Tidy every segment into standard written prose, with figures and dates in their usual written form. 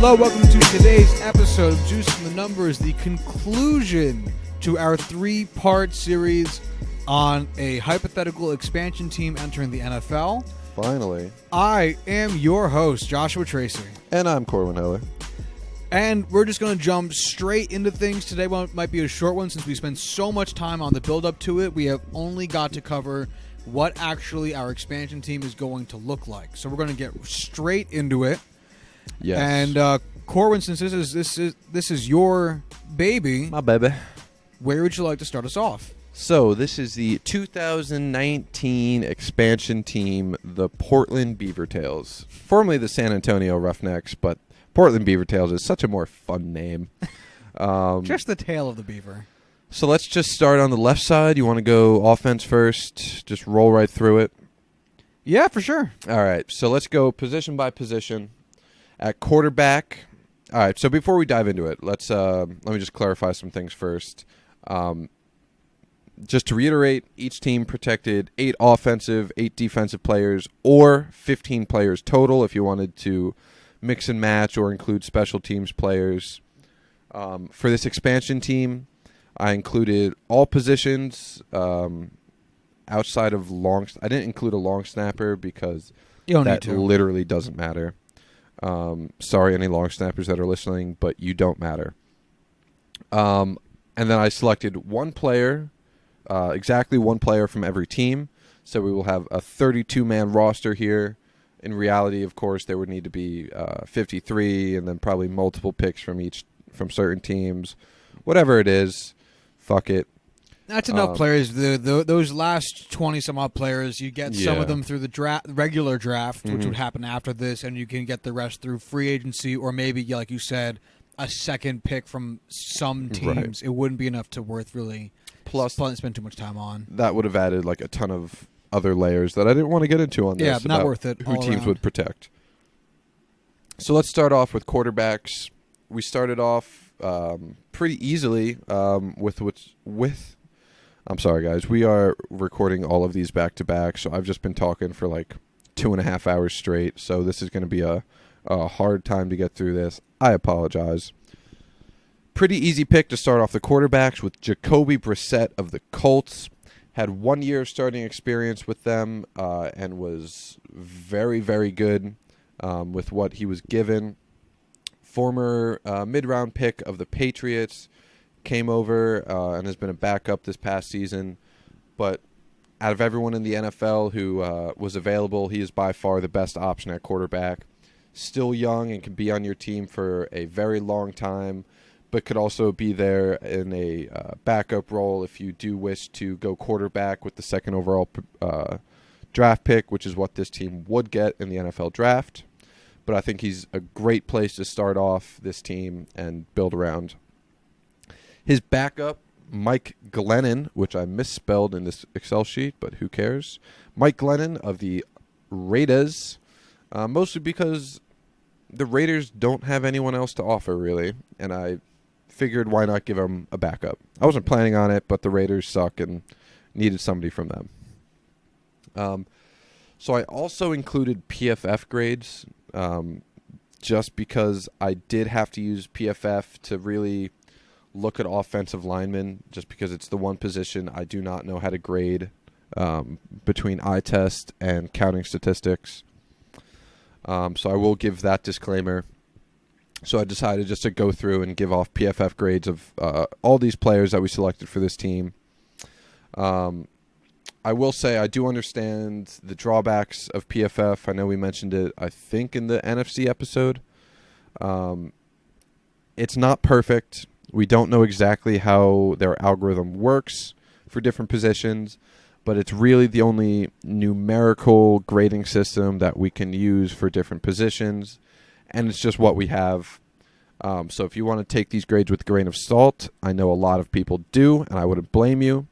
Hello, welcome to today's episode of Juicing the Numbers, the conclusion to our three-part series on a hypothetical expansion team entering the NFL. Finally. I am your host, Joshua Tracy. And I'm Corwin Heller. And we're just going to jump straight into things. Today might be a short one since we spent so much time on the build-up to it. We have only got to cover what actually our expansion team is going to look like. So we're going to get straight into it. Yes. And Corwin, since this is your baby, my baby, where would you like to start us off? So this is the 2019 expansion team, the Portland Beavertails, formerly the San Antonio Roughnecks, but Portland Beavertails is such a more fun name. Just the tail of the beaver. So let's just start on the left side. You want to go offense first? Just roll right through it. Yeah, for sure. All right. So let's go position by position. At quarterback. All right. So before we dive into it, let me just clarify some things first. Just to reiterate, each team protected 8 offensive, 8 defensive players, or 15 players total if you wanted to mix and match or include special teams players. For this expansion team, I included all positions outside of long. I didn't include a long snapper because that literally doesn't matter. Sorry, any long snappers that are listening, but you don't matter. And then I selected one player, exactly one player from every team. So we will have a 32-man roster here. In reality, of course, there would need to be 53, and then probably multiple picks from certain teams. Whatever it is, fuck it. That's enough players. Those last 20-some-odd players, you get some of them through the regular draft, which would happen after this, and you can get the rest through free agency or maybe, like you said, a second pick from some teams. Right. It wouldn't be enough to really spend too much time on. That would have added like a ton of other layers that I didn't want to get into on this. Yeah, not worth it. Who teams would protect. So let's start off with quarterbacks. We started off pretty easily with I'm sorry, guys. We are recording all of these back-to-back, so I've just been talking for like 2.5 hours straight, so this is going to be a hard time to get through this. I apologize. Pretty easy pick to start off the quarterbacks with Jacoby Brissett of the Colts. Had 1 year of starting experience with them and was very, very good with what he was given. Former mid-round pick of the Patriots. Came over and has been a backup this past season. But out of everyone in the NFL who was available, he is by far the best option at quarterback. Still young and can be on your team for a very long time, but could also be there in a backup role if you do wish to go quarterback with the second overall draft pick, which is what this team would get in the NFL draft. But I think he's a great place to start off this team and build around. His backup, Mike Glennon, which I misspelled in this Excel sheet, but who cares? Mike Glennon of the Raiders, mostly because the Raiders don't have anyone else to offer, really, and I figured why not give him a backup. I wasn't planning on it, but the Raiders suck and needed somebody from them. So I also included PFF grades, just because I did have to use PFF to really look at offensive linemen, just because it's the one position I do not know how to grade between eye test and counting statistics. So I will give that disclaimer. So I decided just to go through and give off PFF grades of all these players that we selected for this team. I will say I do understand the drawbacks of PFF. I know we mentioned it, I think, in the NFC episode. It's not perfect. We don't know exactly how their algorithm works for different positions, but it's really the only numerical grading system that we can use for different positions, and it's just what we have. So if you want to take these grades with a grain of salt, I know a lot of people do, and I wouldn't blame you.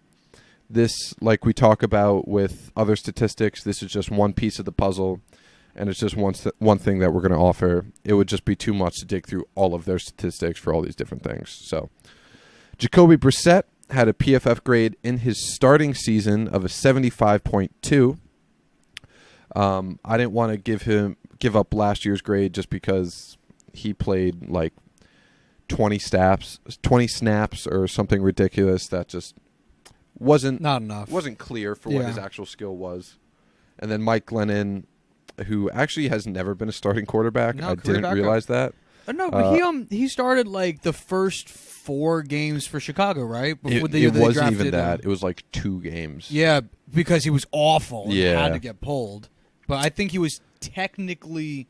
This, like we talk about with other statistics, this is just one piece of the puzzle, and it's just one thing that we're going to offer. It would just be too much to dig through all of their statistics for all these different things. So Jacoby Brissett had a PFF grade in his starting season of a 75.2. I didn't want to give up last year's grade just because he played like 20 snaps or something ridiculous that just wasn't not enough. Wasn't clear for what his actual skill was. And then Mike Glennon, who actually has never been a starting quarterback. I didn't realize that. No, but he started like the first 4 games for Chicago, right? Before it wasn't even that. It was like 2 games. Yeah, because he was awful and had to get pulled. But I think he was technically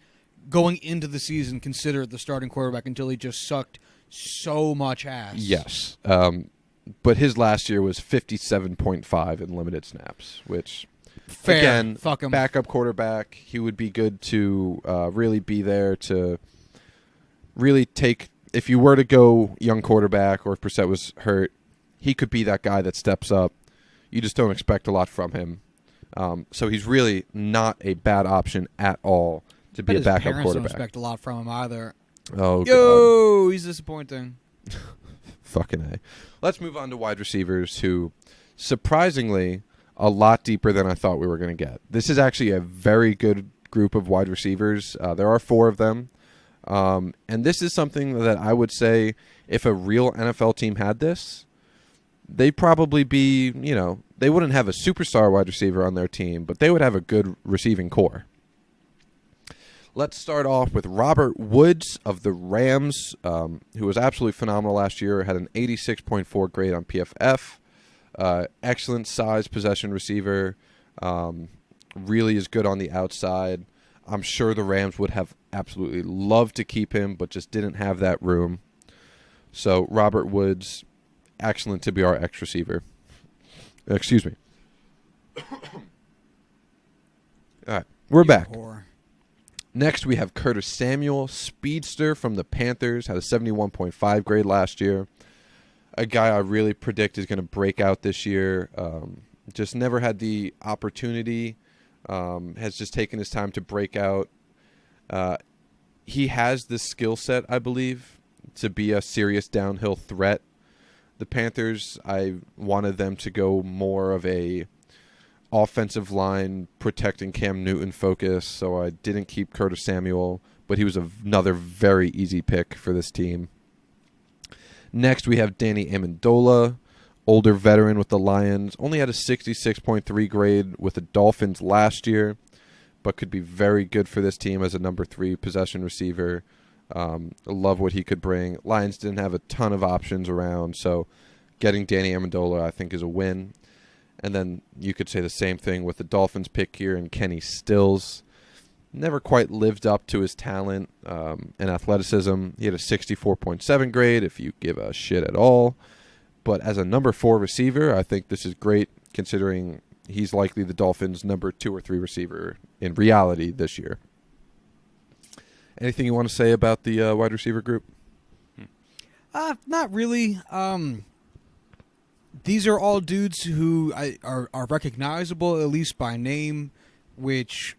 going into the season considered the starting quarterback until he just sucked so much ass. Yes. But his last year was 57.5 in limited snaps, which, fair. Again, fuck him. Backup quarterback. He would be good to really be there to really take. If you were to go young quarterback or if Brissett was hurt, he could be that guy that steps up. You just don't expect a lot from him. So he's really not a bad option at all to be a backup quarterback. Don't expect a lot from him either. Oh, God. He's disappointing. Fucking A. Let's move on to wide receivers who, surprisingly, a lot deeper than I thought we were going to get. This is actually a very good group of wide receivers. There are 4 of them. And this is something that I would say if a real NFL team had this, they'd probably be, they wouldn't have a superstar wide receiver on their team, but they would have a good receiving core. Let's start off with Robert Woods of the Rams, who was absolutely phenomenal last year, had an 86.4 grade on PFF. Excellent size possession receiver, really is good on the outside. I'm sure the Rams would have absolutely loved to keep him, but just didn't have that room. So Robert Woods, excellent to be our X receiver. Excuse me. All right, we're back. Next, we have Curtis Samuel, speedster from the Panthers, had a 71.5 grade last year. A guy I really predict is going to break out this year. Just never had the opportunity. Has just taken his time to break out. He has the skill set, I believe, to be a serious downhill threat. The Panthers, I wanted them to go more of a offensive line protecting Cam Newton focus, so I didn't keep Curtis Samuel, but he was another very easy pick for this team. Next, we have Danny Amendola, older veteran with the Lions. Only had a 66.3 grade with the Dolphins last year, but could be very good for this team as a number 3 possession receiver. I love what he could bring. Lions didn't have a ton of options around, so getting Danny Amendola I think is a win. And then you could say the same thing with the Dolphins pick here and Kenny Stills. Never quite lived up to his talent and athleticism. He had a 64.7 grade if you give a shit at all. But as a number 4 receiver, I think this is great considering he's likely the Dolphins' number 2 or 3 receiver in reality this year. Anything you want to say about the wide receiver group? Not really. These are all dudes who are recognizable, at least by name, which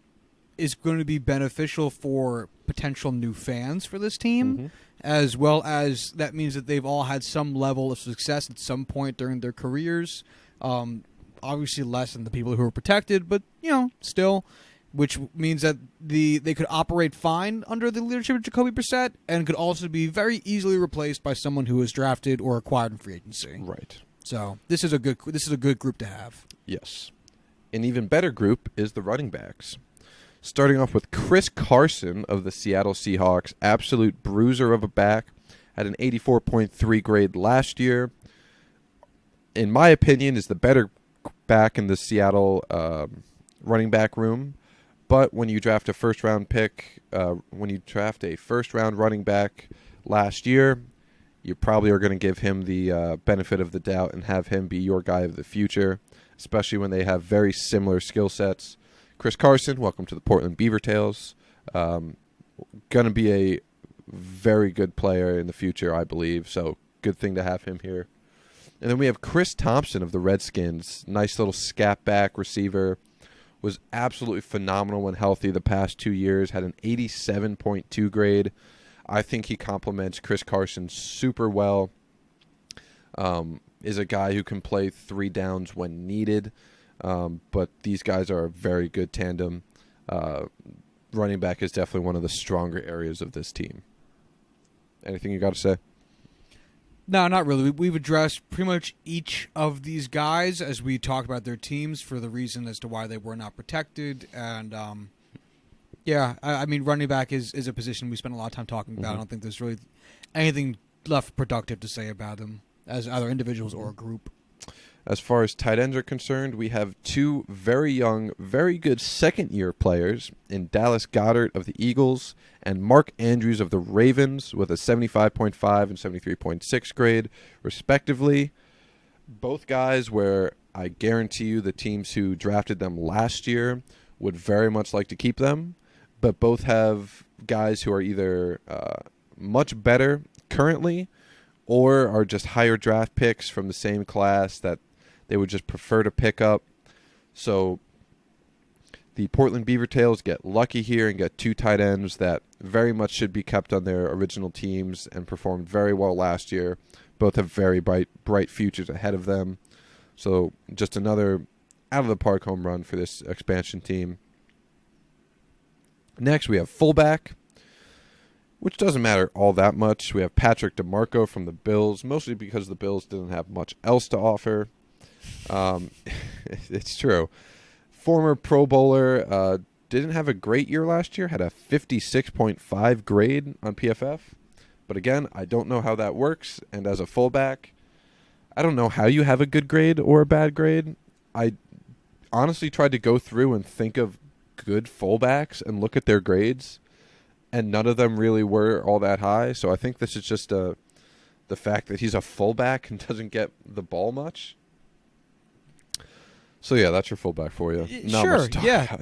is going to be beneficial for potential new fans for this team, as well as that means that they've all had some level of success at some point during their careers. Obviously less than the people who were protected, but, still, which means that they could operate fine under the leadership of Jacoby Brissett and could also be very easily replaced by someone who was drafted or acquired in free agency. Right. So this is a good group to have. Yes. An even better group is the running backs. Starting off with Chris Carson of the Seattle Seahawks, absolute bruiser of a back, had an 84.3 grade last year. In my opinion, is the better back in the Seattle running back room. But when you draft a first-round running back last year, you probably are going to give him the benefit of the doubt and have him be your guy of the future, especially when they have very similar skill sets. Chris Carson, welcome to the Portland Beaver Tails. Going to be a very good player in the future, I believe, so good thing to have him here. And then we have Chris Thompson of the Redskins, nice little scat back receiver. Was absolutely phenomenal when healthy the past 2 years, had an 87.2 grade. I think he complements Chris Carson super well. Is a guy who can play 3 downs when needed. But these guys are a very good tandem. Running back is definitely one of the stronger areas of this team. Anything you got to say? No, not really. We've addressed pretty much each of these guys as we talked about their teams for the reason as to why they were not protected. And, I mean, running back is a position we spent a lot of time talking about. I don't think there's really anything left productive to say about them as either individuals or a group. As far as tight ends are concerned, we have two very young, very good second-year players in Dallas Goedert of the Eagles and Mark Andrews of the Ravens with a 75.5 and 73.6 grade, respectively. Both guys where I guarantee you the teams who drafted them last year would very much like to keep them, but both have guys who are either much better currently or are just higher draft picks from the same class that they would just prefer to pick up. So the Portland Beaver Tails get lucky here and get two tight ends that very much should be kept on their original teams and performed very well last year. Both have very bright futures ahead of them. So just another out-of-the-park home run for this expansion team. Next, we have fullback, which doesn't matter all that much. We have Patrick DeMarco from the Bills, mostly because the Bills didn't have much else to offer. It's true. Former Pro Bowler, didn't have a great year last year, had a 56.5 grade on PFF. But again, I don't know how that works. And as a fullback, I don't know how you have a good grade or a bad grade. I honestly tried to go through and think of good fullbacks and look at their grades, and none of them really were all that high. So I think this is just the fact that he's a fullback and doesn't get the ball much. So, yeah, that's your fullback for you. Sure, yeah.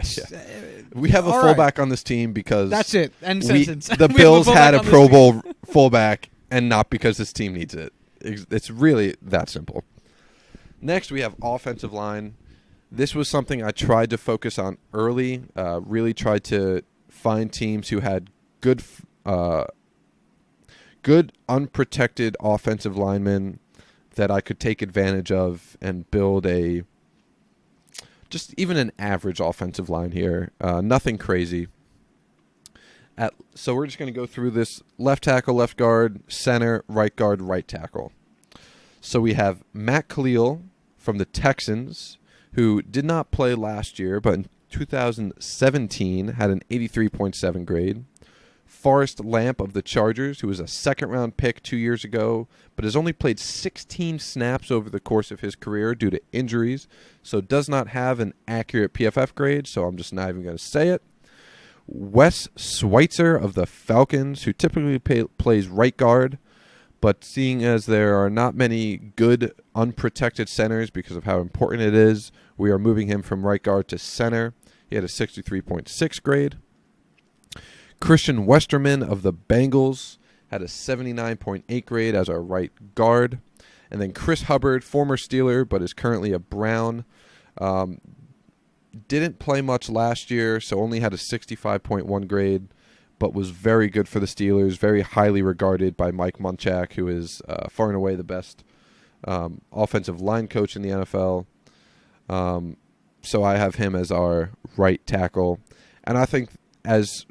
We have a fullback on this team because that's it. End sentence. The Bills had a Pro Bowl fullback, and not because this team needs it. It's really that simple. Next, we have offensive line. This was something I tried to focus on early, really tried to find teams who had good unprotected offensive linemen that I could take advantage of and build just even an average offensive line here. Nothing crazy. So we're just going to go through this: left tackle, left guard, center, right guard, right tackle. So we have Matt Khalil from the Texans, who did not play last year, but in 2017 had an 83.7 grade. Forrest Lamp of the Chargers, who was a second-round pick 2 years ago, but has only played 16 snaps over the course of his career due to injuries, so does not have an accurate PFF grade, so I'm just not even going to say it. Wes Schweitzer of the Falcons, who typically plays right guard, but seeing as there are not many good unprotected centers because of how important it is, we are moving him from right guard to center. He had a 63.6 grade. Christian Westerman of the Bengals had a 79.8 grade as our right guard. And then Chris Hubbard, former Steeler, but is currently a Brown. Didn't play much last year, so only had a 65.1 grade, but was very good for the Steelers, very highly regarded by Mike Munchak, who is far and away the best offensive line coach in the NFL. So I have him as our right tackle. And I think as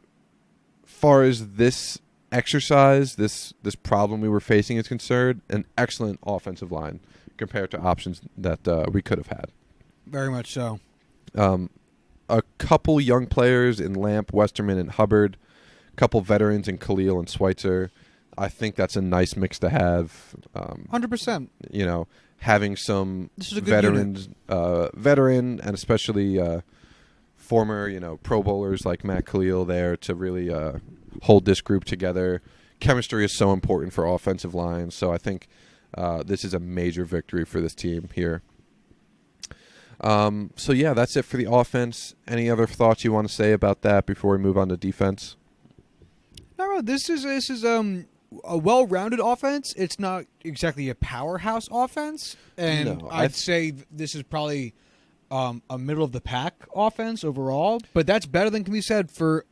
far as this exercise, this problem we were facing is concerned, an excellent offensive line compared to options that we could have had. Very much so. A couple young players in Lamp, Westerman, and Hubbard. A couple veterans in Khalil and Schweitzer. I think that's a nice mix to have. 100%. You know, having some veteran and especially former, Pro Bowlers like Matt Khalil there to really hold this group together. Chemistry is so important for offensive lines, so I think this is a major victory for this team here. So yeah, that's it for the offense. Any other thoughts you want to say about that before we move on to defense? No, this is a well-rounded offense. It's not exactly a powerhouse offense, and I'd say this is probably a middle-of-the-pack offense overall, but that's better than can be said for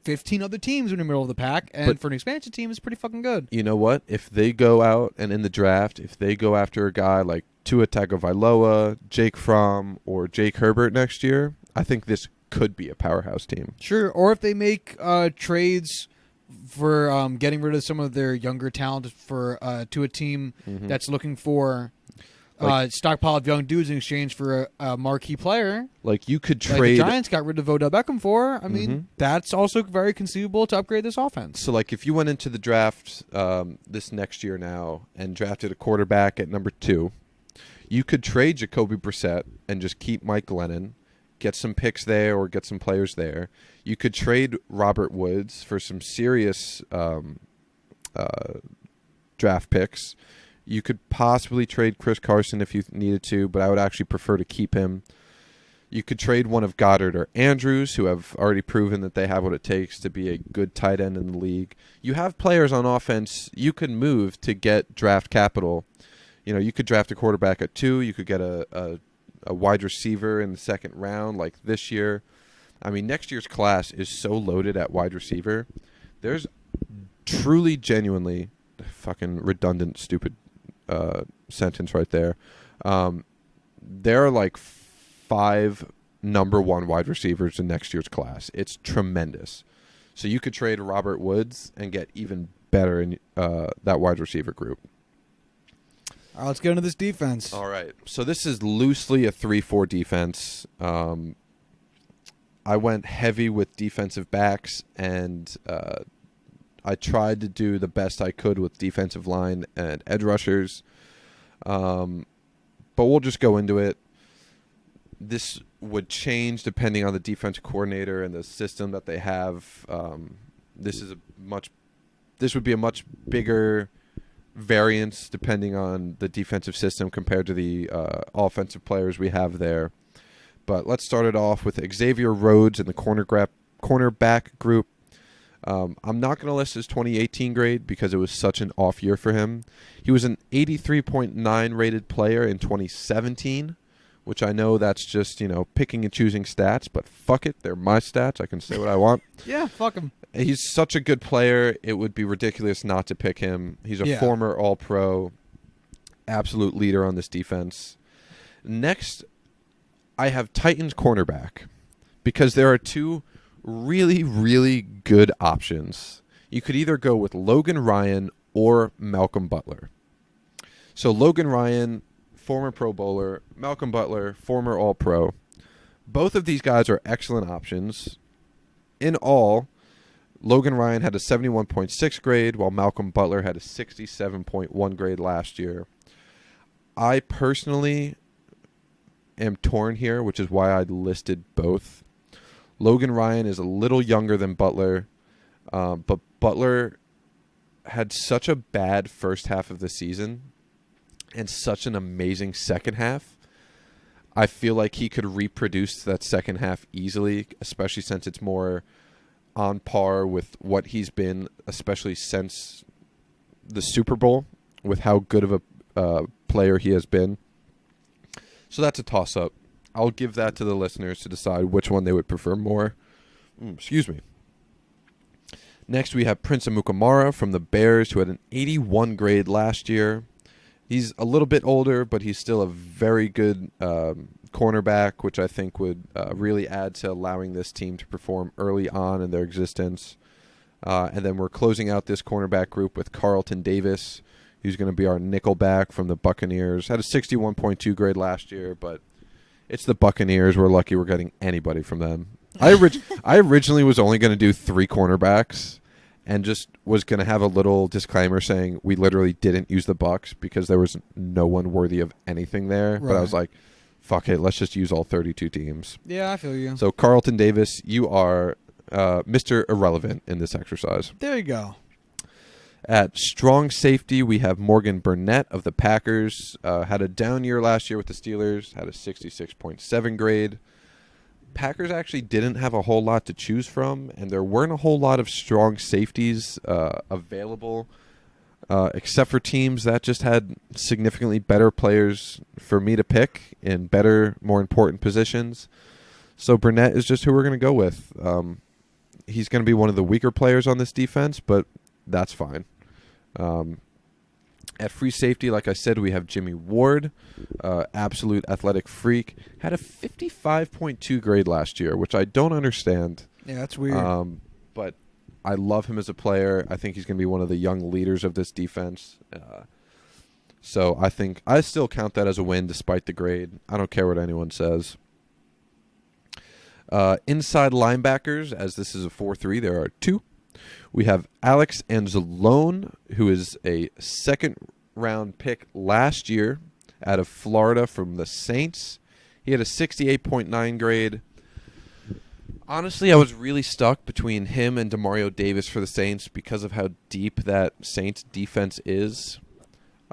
15 other teams in the middle of the pack, and for an expansion team, it's pretty fucking good. You know what? If they go out and in the draft, if they go after a guy like Tua Tagovailoa, Jake Fromm, or Jake Herbert next year, I think this could be a powerhouse team. Sure, or if they make trades for getting rid of some of their younger talent for to a team that's looking for stockpile of young dudes in exchange for a marquee player. Like you could Like trade. the Giants got rid of Odell Beckham for. I mean, that's also very conceivable to upgrade this offense. So, like, if you went into the draft this next year now and drafted a quarterback at number 2, you could trade Jacoby Brissett and just keep Mike Glennon, get some picks there or get some players there. You could trade Robert Woods for some serious draft picks. You could possibly trade Chris Carson if you needed to, but I would actually prefer to keep him. You could trade one of Goddard or Andrews, who have already proven that they have what it takes to be a good tight end in the league. You have players on offense you could move to get draft capital. You know, you could draft a quarterback at 2. You could get a wide receiver in the second round like this year. I mean, next year's class is so loaded at wide receiver. There's truly, genuinely, fucking redundant, stupid sentence right there. There are like 5 number 1 wide receivers in next year's class. It's tremendous. So you could trade Robert Woods and get even better in that wide receiver group. All right, let's get into this defense. All right. So this is loosely a 3-4 defense. I went heavy with defensive backs, and I tried to do the best I could with defensive line and edge rushers. But we'll just go into it. This would change depending on the defensive coordinator and the system that they have. This would be a much bigger variance depending on the defensive system compared to the offensive players we have there. But let's start it off with Xavier Rhodes in the cornerback group. I'm not going to list his 2018 grade because it was such an off year for him. He was an 83.9 rated player in 2017, which I know that's just, picking and choosing stats, but fuck it. They're my stats. I can say what I want. Yeah, fuck him. He's such a good player. It would be ridiculous not to pick him. He's a former All-Pro, absolute leader on this defense. Next, I have Titans cornerback because there are 2 really, really good options. You could either go with Logan Ryan or Malcolm Butler. So Logan Ryan, former Pro Bowler, Malcolm Butler, former All-Pro. Both of these guys are excellent options. In all, Logan Ryan had a 71.6 grade, while Malcolm Butler had a 67.1 grade last year. I personally am torn here, which is why I listed both. Logan Ryan is a little younger than Butler, but Butler had such a bad first half of the season and such an amazing second half. I feel like he could reproduce that second half easily, especially since it's more on par with what he's been, especially since the Super Bowl, with how good of a player he has been. So that's a toss-up. I'll give that to the listeners to decide which one they would prefer more. Excuse me. Next, we have Prince Amukamara from the Bears, who had an 81 grade last year. He's a little bit older, but he's still a very good cornerback, which I think would really add to allowing this team to perform early on in their existence. And then we're closing out this cornerback group with Carlton Davis, who's going to be our nickelback from the Buccaneers. Had a 61.2 grade last year, but it's the Buccaneers. We're lucky we're getting anybody from them. I originally was only going to do 3 cornerbacks and just was going to have a little disclaimer saying we literally didn't use the Bucs because there was no one worthy of anything there. Right. But I was like, fuck it, let's just use all 32 teams. Yeah, I feel you. So Carlton Davis, you are Mr. Irrelevant in this exercise. There you go. At strong safety, we have Morgan Burnett of the Packers. Had a down year last year with the Steelers. Had a 66.7 grade. Packers actually didn't have a whole lot to choose from, and there weren't a whole lot of strong safeties available, except for teams that just had significantly better players for me to pick in better, more important positions. So Burnett is just who we're going to go with. He's going to be one of the weaker players on this defense, but that's fine. At free safety, like I said, we have Jimmy Ward, absolute athletic freak. Had a 55.2 grade last year, which I don't understand. Yeah, that's weird. But I love him as a player. I think he's going to be one of the young leaders of this defense. So I think I still count that as a win despite the grade. I don't care what anyone says. Inside linebackers, as this is a 4-3, there are two. We have Alex Anzalone, who is a second-round pick last year out of Florida from the Saints. He had a 68.9 grade. Honestly, I was really stuck between him and Demario Davis for the Saints because of how deep that Saints defense is.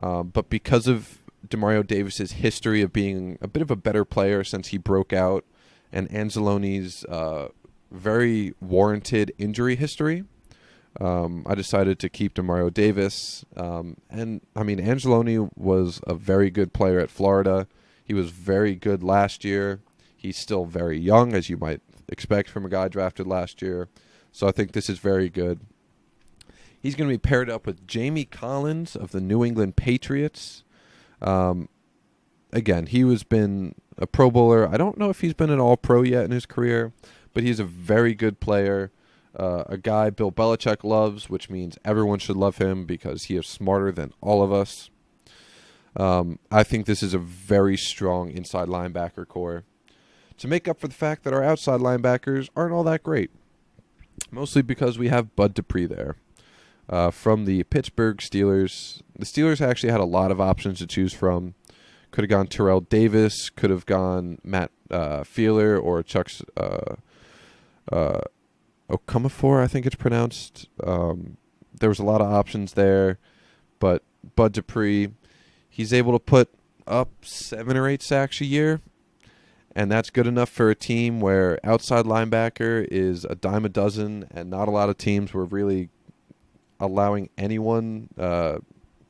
But because of Demario Davis's history of being a bit of a better player since he broke out, and Anzalone's very warranted injury history, I decided to keep Demario Davis. And, I mean, Anzalone was a very good player at Florida. He was very good last year. He's still very young, as you might expect from a guy drafted last year. So I think this is very good. He's going to be paired up with Jamie Collins of the New England Patriots. Again, he has been a Pro Bowler. I don't know if he's been an All-Pro yet in his career, but he's a very good player. A guy Bill Belichick loves, which means everyone should love him because he is smarter than all of us. I think this is a very strong inside linebacker core to make up for the fact that our outside linebackers aren't all that great, mostly because we have Bud Dupree there. From the Pittsburgh Steelers. The Steelers actually had a lot of options to choose from. Could have gone Terrell Davis, could have gone Matt Feeler or Chuck Okafor, I think it's pronounced. There was a lot of options there, but Bud Dupree, he's able to put up 7 or 8 sacks a year, and that's good enough for a team where outside linebacker is a dime a dozen, and not a lot of teams were really allowing anyone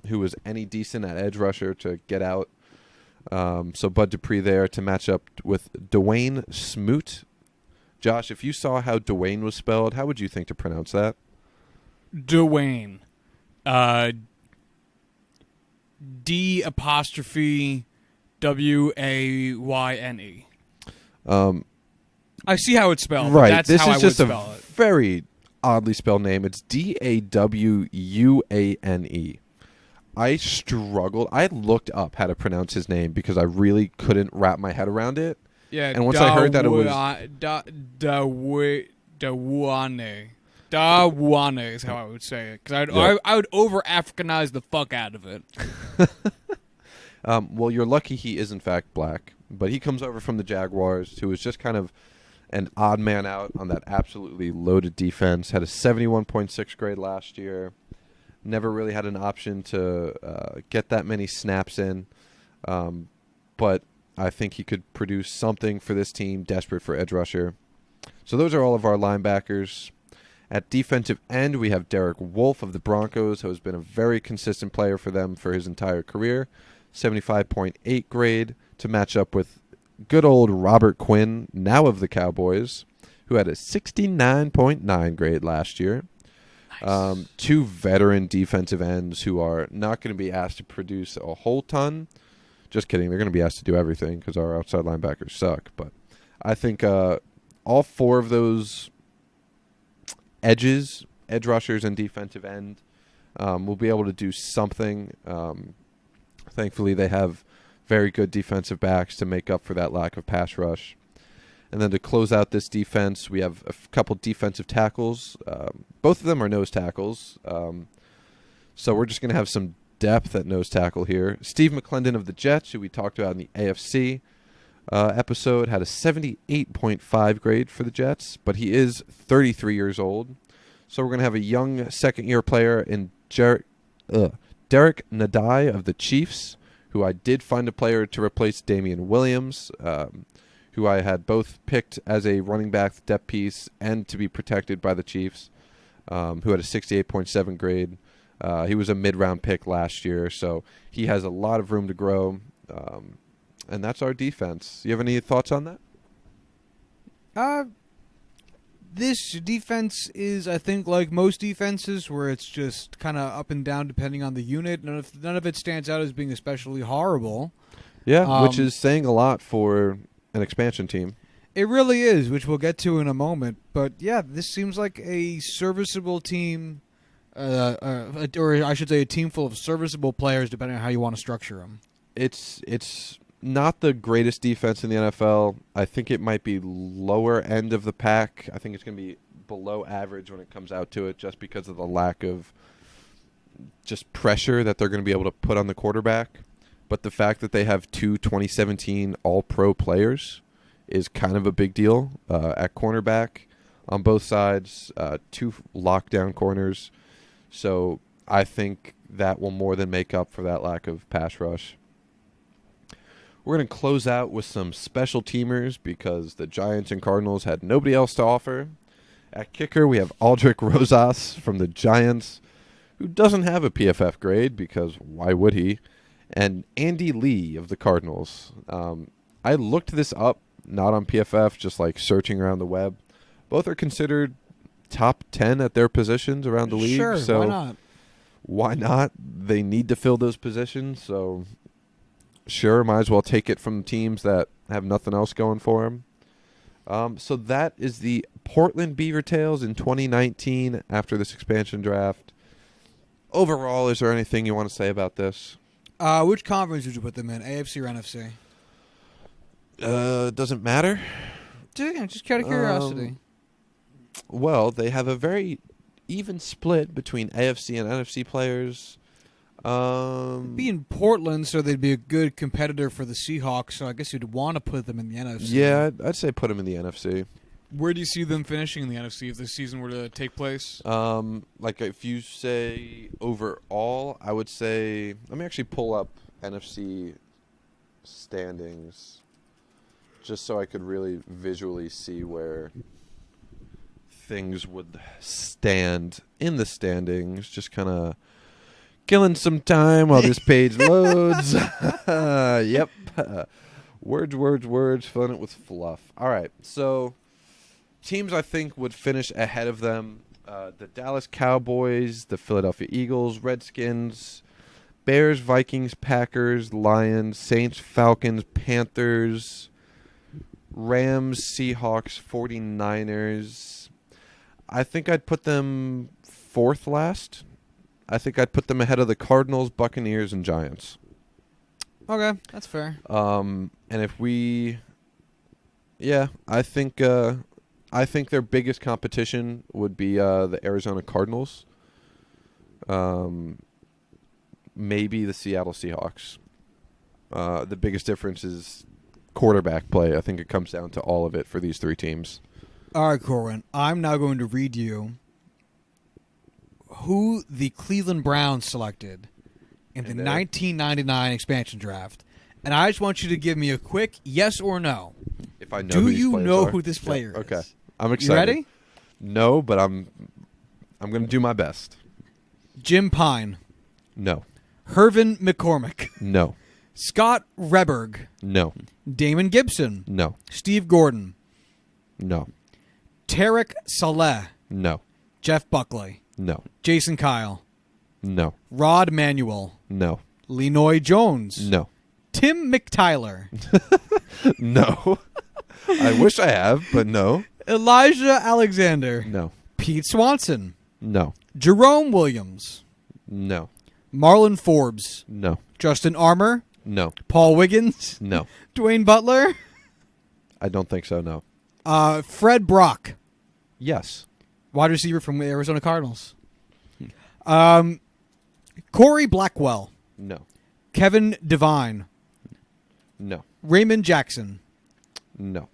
who was any decent at edge rusher to get out. So Bud Dupree there to match up with Dwayne Smoot. Josh, if you saw how Dwayne was spelled, how would you think to pronounce that? Dwayne. D''Wayne. I see how it's spelled. Right. That's this how is I just would a spell it. very oddly spelled name. It's Dawuane. I struggled. I looked up how to pronounce his name because I really couldn't wrap my head around it. Yeah, and once I heard that it was Dawuane is how I would say it because I would over Africanize the fuck out of it. Well, you're lucky he is in fact black, but he comes over from the Jaguars, who was just kind of an odd man out on that absolutely loaded defense. Had a 71.6 grade last year. Never really had an option to get that many snaps in, but I think he could produce something for this team, desperate for edge rusher. So those are all of our linebackers. At defensive end, we have Derek Wolfe of the Broncos, who has been a very consistent player for them for his entire career. 75.8 grade to match up with good old Robert Quinn, now of the Cowboys, who had a 69.9 grade last year. Nice. 2 veteran defensive ends who are not going to be asked to produce a whole ton. Just kidding. They're going to be asked to do everything because our outside linebackers suck. But I think all 4 of those edge rushers and defensive end will be able to do something. Thankfully, they have very good defensive backs to make up for that lack of pass rush. And then to close out this defense, we have a couple defensive tackles. Both of them are nose tackles. So we're just going to have some depth at nose tackle here. Steve McClendon of the Jets, who we talked about in the AFC episode, had a 78.5 grade for the Jets, but he is 33 years old. So we're going to have a young second-year player in Derek Nadai of the Chiefs, who I did find a player to replace Damian Williams, who I had both picked as a running back depth piece and to be protected by the Chiefs, who had a 68.7 grade. He was a mid-round pick last year, so he has a lot of room to grow. And that's our defense. You have any thoughts on that? This defense is, I think, like most defenses, where it's just kind of up and down depending on the unit. None of it stands out as being especially horrible. Yeah, which is saying a lot for an expansion team. It really is, which we'll get to in a moment. But yeah, this seems like a serviceable team, or I should say a team full of serviceable players, depending on how you want to structure them. It's not the greatest defense in the NFL. I think it might be lower end of the pack. I think it's going to be below average when it comes out to it, just because of the lack of just pressure that they're going to be able to put on the quarterback. But the fact that they have two 2017 All-Pro players is kind of a big deal at cornerback on both sides, two lockdown corners. So I think that will more than make up for that lack of pass rush. We're going to close out with some special teamers because the Giants and Cardinals had nobody else to offer. At kicker, we have Aldrick Rosas from the Giants, who doesn't have a PFF grade because why would he? And Andy Lee of the Cardinals. I looked this up, not on PFF, just like searching around the web. Both are considered top 10 at their positions around the league. Sure, so why not? Why not? They need to fill those positions, so sure, might as well take it from teams that have nothing else going for them. So that is the Portland Beaver Tails in 2019 after this expansion draft. Overall, is there anything you want to say about this? Which conference would you put them in, AFC or NFC? Doesn't matter. Just out of curiosity. Well, they have a very even split between AFC and NFC players. Be in Portland, so they'd be a good competitor for the Seahawks, so I guess you'd want to put them in the NFC. Yeah, I'd say put them in the NFC. Where do you see them finishing in the NFC if this season were to take place? Like if you say overall, I would say, let me actually pull up NFC standings just so I could really visually see where things would stand in the standings. Just kind of killing some time while this page loads. Yep. Words, filling it with fluff. All right, so teams I think would finish ahead of them, the Dallas Cowboys, the Philadelphia Eagles, Redskins, Bears, Vikings, Packers, Lions, Saints, Falcons, Panthers, Rams, Seahawks, 49ers. I think I'd put them fourth last. I think I'd put them ahead of the Cardinals, Buccaneers, and Giants. Okay, that's fair. And if we, I think their biggest competition would be the Arizona Cardinals. Maybe the Seattle Seahawks. The biggest difference is quarterback play. I think it comes down to all of it for these three teams. All right, Corwin. I'm now going to read you who the Cleveland Browns selected in the 1999 expansion draft. And I just want you to give me a quick yes or no. If I know Do who these you players know are. who this player is? Okay. I'm excited. You ready? No, but I'm going to do my best. Jim Pine. No. Hervin McCormick. No. Scott Reberg. No. Damon Gibson. No. Steve Gordon. No. Tarek Saleh. No. Jeff Buckley. No. Jason Kyle. No. Rod Manuel. No. Lenoy Jones. No. Tim McTyler. No. I wish I have, but no. Elijah Alexander. No. Pete Swanson. No. Jerome Williams. No. Marlon Forbes. No. Justin Armour. No. Paul Wiggins. No. Dwayne Butler. I don't think so, no. Fred Brock. Yes. Wide receiver from the Arizona Cardinals. Corey Blackwell. No. Kevin Devine. No. Raymond Jackson. No.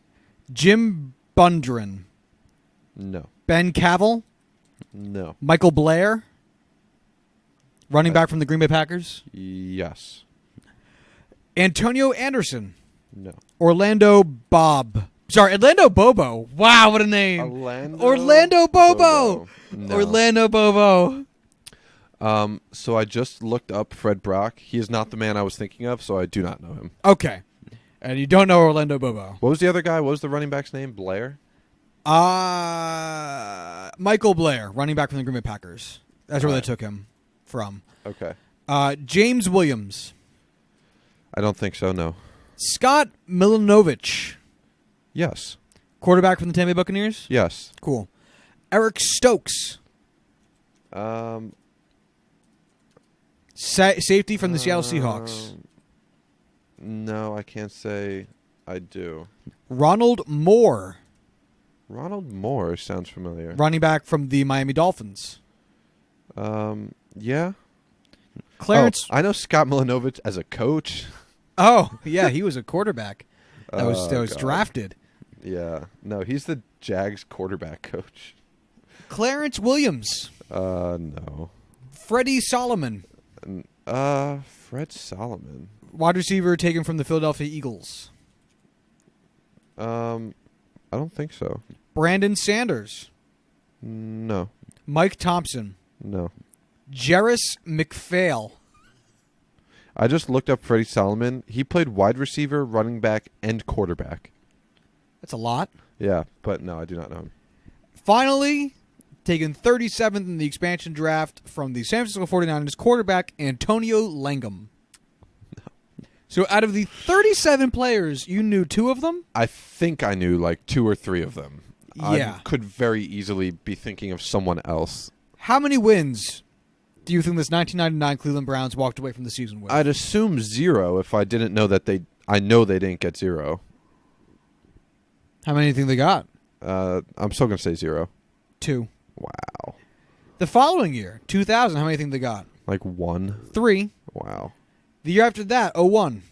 Jim Bundren. No. Ben Cavell. No. Michael Blair. Running back from the Green Bay Packers. Yes. Antonio Anderson. No. Orlando Bobo. Wow, what a name. Orlando Bobo. No. Orlando Bobo. So I just looked up Fred Brock. He is not the man I was thinking of, so I do not know him. Okay. And you don't know Orlando Bobo. What was the other guy? What was the running back's name? Blair? Michael Blair, running back from the Green Bay Packers. That's where they took him from. Okay. James Williams. I don't think so, no. Scott Milanovic. Yes. Quarterback from the Tampa Bay Buccaneers? Yes. Cool. Eric Stokes. Safety from the Seattle Seahawks. No, I can't say I do. Ronald Moore. Ronald Moore sounds familiar. Running back from the Miami Dolphins. Yeah. Clarence. I know Scott Milanovic as a coach. Oh, yeah, he was a quarterback that was drafted. Yeah. No, he's the Jags quarterback coach. Clarence Williams. No. Freddie Solomon. Fred Solomon. Wide receiver taken from the Philadelphia Eagles. I don't think so. Brandon Sanders. No. Mike Thompson. No. Jarris McPhail. I just looked up Freddie Solomon. He played wide receiver, running back, and quarterback. That's a lot. Yeah, but no, I do not know him. Finally, taken 37th in the expansion draft from the San Francisco 49ers, quarterback Antonio Langham. No. So out of the 37 players, you knew 2 of them? I think I knew like 2 or 3 of them. Yeah. I could very easily be thinking of someone else. How many wins do you think this 1999 Cleveland Browns walked away from the season with? I'd assume 0 if I didn't know that I know they didn't get 0. How many do you think they got? I'm still going to say 0. 2. Wow. The following year, 2000, how many do you think they got? Like 1? 3. Wow. The year after that, 01.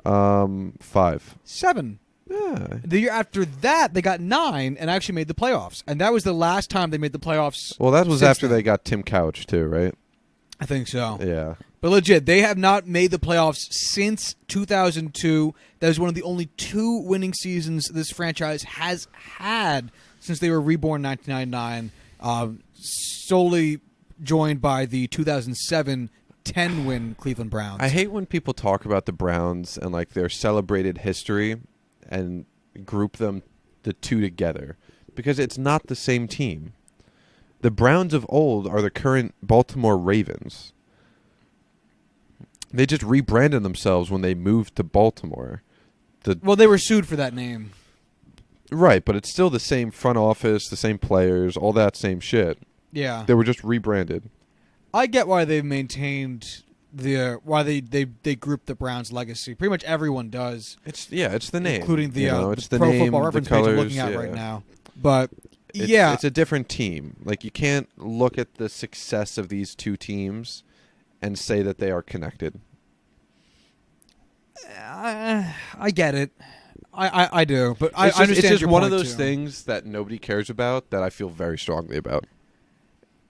5. 7. Yeah. The year after that, they got 9 and actually made the playoffs. And that was the last time they made the playoffs. Well, that was after they got Tim Couch, too, right? I think so. Yeah. But legit, they have not made the playoffs since 2002. That was one of the only 2 winning seasons this franchise has had since they were reborn in 1999, solely joined by the 2007 10-win Cleveland Browns. I hate when people talk about the Browns and like their celebrated history and group the 2 together because it's not the same team. The Browns of old are the current Baltimore Ravens. They just rebranded themselves when they moved to Baltimore. Well, they were sued for that name. Right, but it's still the same front office, the same players, all that same shit. Yeah. They were just rebranded. I get why they've maintained why they grouped the Browns legacy. Pretty much everyone does. It's the name. Including the, it's the the Pro name, Football Reference the colors, page I'm looking at right now. But it's a different team. Like you can't look at the success of these 2 teams and say that they are connected. I get it. I do, but I understand. It's just your one of point, those too. things that nobody cares about that I feel very strongly about.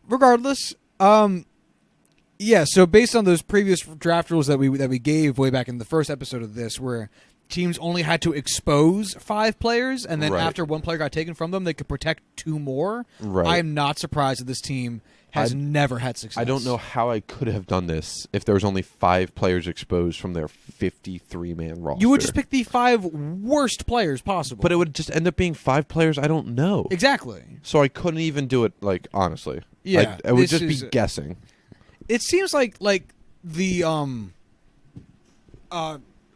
Regardless, yeah. So based on those previous draft rules that we gave way back in the first episode of this, where teams only had to expose 5 players, and then after 1 player got taken from them, they could protect 2 more. Right. I am not surprised that this team has never had success. I don't know how I could have done this if there was only 5 players exposed from their 53-man roster. You would just pick the 5 worst players possible. But it would just end up being 5 players I don't know. Exactly. So I couldn't even do it, like, honestly. Yeah. I would just be guessing. It seems like the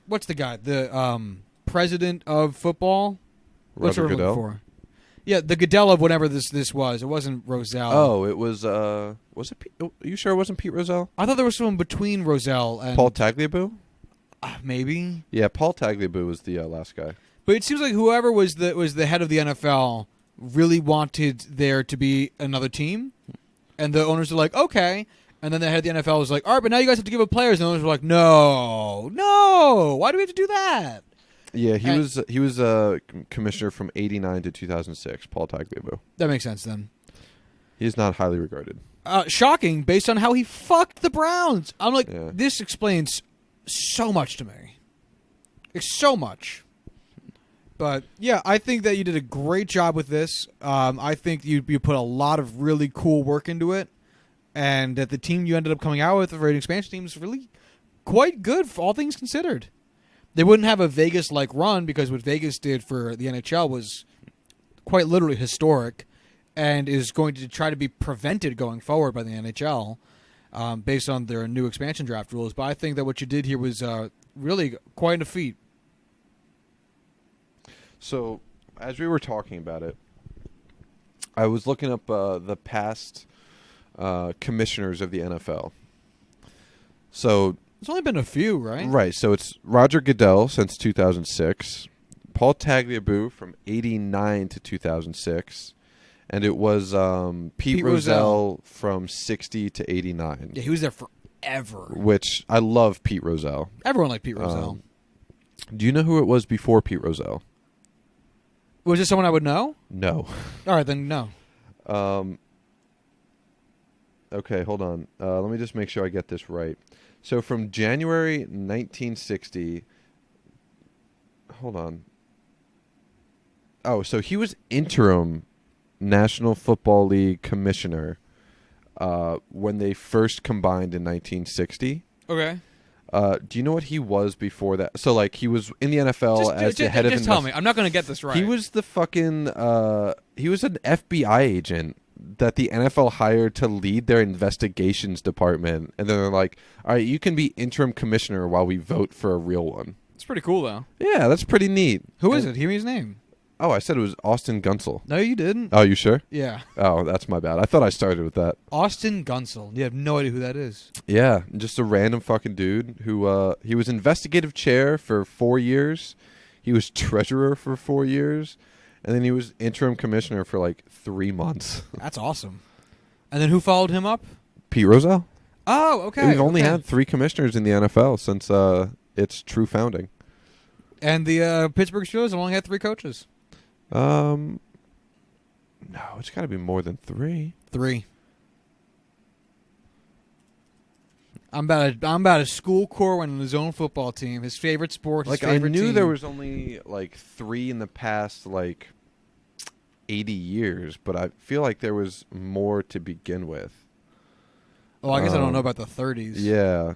what's the guy? The president of football? What's Roger what we're looking Goodell? for? Yeah, the Goodell of whatever this was. It wasn't Roselle. Oh, it was it Pete? Are you sure it wasn't Pete Rozelle? I thought there was someone between Roselle and Paul Tagliabue? maybe. Yeah, Paul Tagliabue was the last guy. But it seems like whoever was the head of the NFL really wanted there to be another team, and the owners are like, okay. And then the head of the NFL was like, all right, but now you guys have to give up players. And the owners were like, no, why do we have to do that? Yeah, he was a commissioner from 89 to 2006, Paul Tagliabue. That makes sense then. He's not highly regarded. Shocking based on how he fucked the Browns. I'm like, This explains so much to me. It's so much. But, yeah, I think that you did a great job with this. I think you put a lot of really cool work into it. And that the team you ended up coming out with, the rating expansion team, is really quite good, for all things considered. They wouldn't have a Vegas-like run because what Vegas did for the NHL was quite literally historic and is going to try to be prevented going forward by the NHL based on their new expansion draft rules. But I think that what you did here was really quite a feat. So as we were talking about it, I was looking up the past commissioners of the NFL. So there's only been a few, right? Right. So it's Roger Goodell since 2006, Paul Tagliabue from 89 to 2006, and it was Pete Rozelle from 60 to 89. Yeah, he was there forever. Which I love Pete Rozelle. Everyone liked Pete Rozelle. Do you know who it was before Pete Rozelle? Was it someone I would know? No. All right, then no. Okay, hold on. Let me just make sure I get this right. So from January 1960... Hold on. Oh, so he was interim National Football League commissioner when they first combined in 1960. Okay. Do you know what he was before that? So, like, he was in the NFL as the head of... Just tell me. I'm not going to get this right. He was the fucking... he was an FBI agent that the NFL hired to lead their investigations department. And then they're like, all right, you can be interim commissioner while we vote for a real one. It's pretty cool, though. Yeah, that's pretty neat. Who is it? Give me his name. Oh, I said it was Austin Gunsel. No, you didn't. Oh, you sure? Yeah. Oh, that's my bad. I thought I started with that. Austin Gunsel. You have no idea who that is. Yeah, just a random fucking dude who, he was investigative chair for 4 years. He was treasurer for 4 years. And then he was interim commissioner for like 3 months. That's awesome. And then who followed him up? Pete Rozelle. Oh, okay. We've only had 3 commissioners in the NFL since its true founding. And the Pittsburgh Steelers have only had 3 coaches. No, it's got to be more than 3. 3. I'm about a school Corwin in his own football team. His favorite sport. His favorite I knew team. there was only like 3 in the past 80 years, but I feel like there was more to begin with. Oh, I guess I don't know about the 30s. Yeah.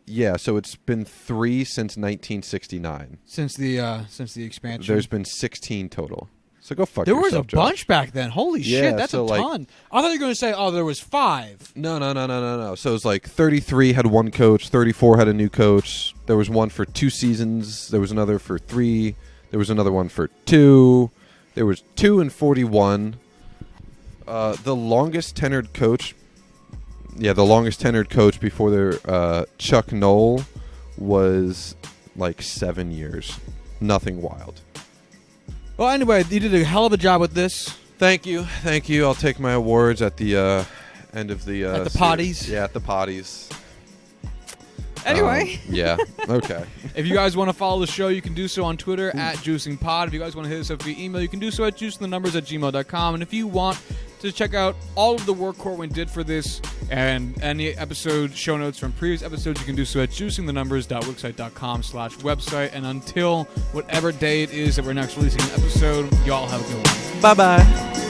Yeah, so it's been 3 since 1969. Since the expansion. There's been 16 total. So go fuck there yourself, was a Josh. bunch back then. Holy shit, that's a ton. I thought you were going to say, there was 5. No. So it was 33 had one coach, 34 had a new coach. There was one for 2 seasons. There was another for 3. There was another one for 2. There was 2 and 41. The longest tenured coach... Yeah, the longest tenured coach before their Chuck Noll was 7 years. Nothing wild. Well, anyway, you did a hell of a job with this. Thank you. I'll take my awards at the end of the at the potties. Yeah, at the potties. Anyway. Yeah. Okay. If you guys want to follow the show, you can do so on Twitter at JuicingPod. If you guys want to hit us up via email, you can do so at juicingthenumbers@gmail.com. And if you want to check out all of the work Corwin did for this and any episode show notes from previous episodes, you can do so at juicingthenumbers.wixsite.com/website. And until whatever day it is that we're next releasing an episode, y'all have a good one. Bye-bye.